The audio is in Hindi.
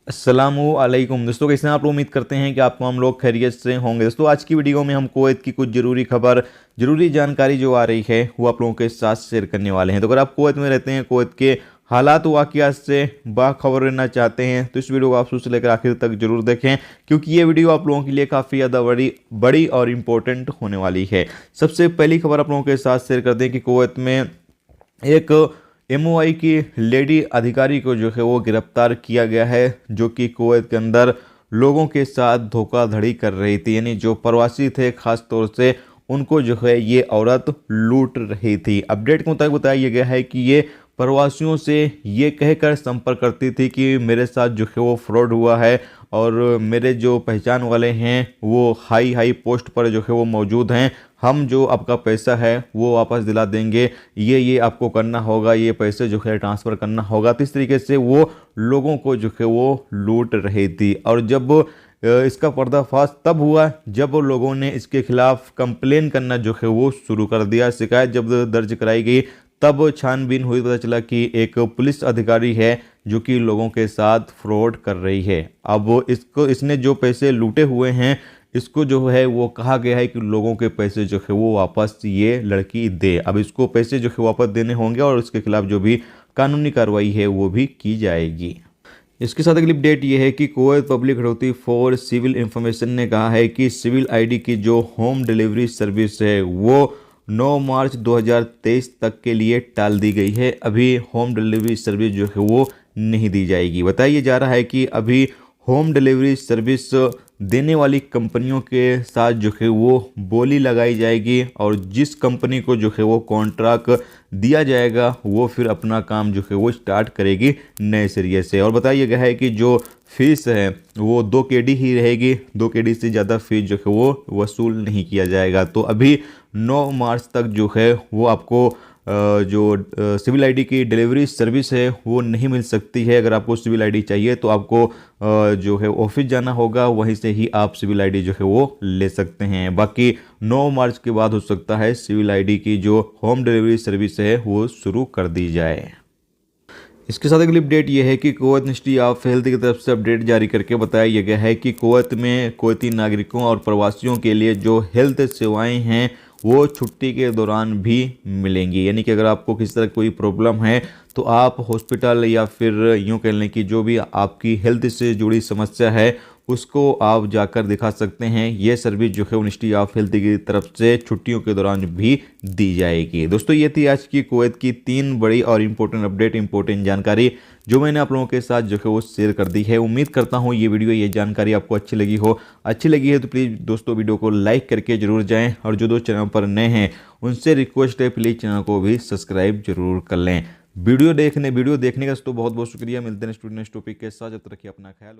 अस्सलामुअलैकुम दोस्तों, कैसे हैं आप लोग। उम्मीद करते हैं कि आपको हम लोग खैरियत से होंगे। दोस्तों आज की वीडियो में हम कुवैत की कुछ ज़रूरी खबर, ज़रूरी जानकारी जो आ रही है वो आप लोगों के साथ शेयर करने वाले हैं। तो अगर आप कुवैत में रहते हैं, कुवैत के हालात वाक़ियात से बाखबर रहना चाहते हैं तो इस वीडियो को आप शुरू से लेकर आखिर तक जरूर देखें, क्योंकि ये वीडियो आप लोगों के लिए काफ़ी ज़्यादा बड़ी बड़ी और इम्पोर्टेंट होने वाली है। सबसे पहली खबर आप लोगों के साथ शेयर कर दें कि कुवैत में एक एमओआई की लेडी अधिकारी को जो है वो गिरफ्तार किया गया है, जो कि कुवैत के अंदर लोगों के साथ धोखाधड़ी कर रही थी। यानी जो प्रवासी थे खास तौर से उनको जो है ये औरत लूट रही थी। अपडेट के मुताबिक बताया गया है कि ये प्रवासियों से ये कहकर संपर्क करती थी कि मेरे साथ जो है वो फ्रॉड हुआ है और मेरे जो पहचान वाले हैं वो हाई हाई पोस्ट पर जो है वो मौजूद हैं। हम जो आपका पैसा है वो वापस दिला देंगे, ये आपको करना होगा, ये पैसे जो है ट्रांसफ़र करना होगा। तो इस तरीके से वो लोगों को जो है वो लूट रही थी। और जब इसका पर्दाफाश तब हुआ जब लोगों ने इसके खिलाफ कंप्लेन करना जो है वो शुरू कर दिया। शिकायत जब दर्ज कराई गई तब छानबीन हुई, पता चला कि एक पुलिस अधिकारी है जो कि लोगों के साथ फ्रॉड कर रही है। अब इसने जो पैसे लूटे हुए हैं इसको जो है वो कहा गया है कि लोगों के पैसे जो है वो वापस ये लड़की दे। अब इसको पैसे जो है वापस देने होंगे और इसके खिलाफ जो भी कानूनी कार्रवाई है वो भी की जाएगी। इसके साथ अगली अपडेट ये है कि Kuwait public authority for civil information ने कहा है कि सिविल आईडी की जो होम डिलीवरी सर्विस है वो 9 मार्च 2023 तक के लिए टाल दी गई है। अभी होम डिलीवरी सर्विस जो है वो नहीं दी जाएगी। बताया जा रहा है कि अभी होम डिलीवरी सर्विस देने वाली कंपनियों के साथ जो है वो बोली लगाई जाएगी और जिस कंपनी को जो है वो कॉन्ट्रैक्ट दिया जाएगा वो फिर अपना काम जो है वो स्टार्ट करेगी नए सिरे से। और बताया गया है कि जो फीस है वो 2 केडी ही रहेगी, 2 केडी से ज़्यादा फीस जो है वो वसूल नहीं किया जाएगा। तो अभी 9 मार्च तक जो है वो आपको जो सिविल आईडी की डिलीवरी सर्विस है वो नहीं मिल सकती है। अगर आपको सिविल आईडी चाहिए तो आपको जो है ऑफिस जाना होगा, वहीं से ही आप सिविल आईडी जो है वो ले सकते हैं। बाकी 9 मार्च के बाद हो सकता है सिविल आईडी की जो होम डिलीवरी सर्विस है वो शुरू कर दी जाए। इसके साथ अगली अपडेट यह है कि कुवैत मिनिस्ट्री ऑफ हेल्थ की तरफ से अपडेट जारी करके बताया गया है कि कुवैत में कुवैती नागरिकों और प्रवासियों के लिए जो हेल्थ सेवाएं हैं वो छुट्टी के दौरान भी मिलेंगी। यानी कि अगर आपको किसी तरह कोई प्रॉब्लम है तो आप हॉस्पिटल या फिर यूँ कह लें कि जो भी आपकी हेल्थ से जुड़ी समस्या है उसको आप जाकर दिखा सकते हैं। ये सर्विस जो है मिनिस्ट्री ऑफ हेल्थ की तरफ से छुट्टियों के दौरान भी दी जाएगी। दोस्तों ये थी आज की कुवैत की 3 बड़ी और इम्पोर्टेंट अपडेट, इम्पोर्टेंट जानकारी जो मैंने आप लोगों के साथ जो है वो शेयर कर दी है। उम्मीद करता हूँ ये वीडियो, ये जानकारी आपको अच्छी लगी हो। अच्छी लगी है तो प्लीज़ दोस्तों वीडियो को लाइक करके जरूर जाएँ और जो दोस्त चैनल पर नए हैं उनसे रिक्वेस्ट है प्लीज़ चैनल को भी सब्सक्राइब जरूर कर लें। वीडियो देखने का दोस्तों बहुत बहुत शुक्रिया। मिलते हैं स्टूडेंट टॉपिक के साथ, जब तक रखिए अपना ख्याल।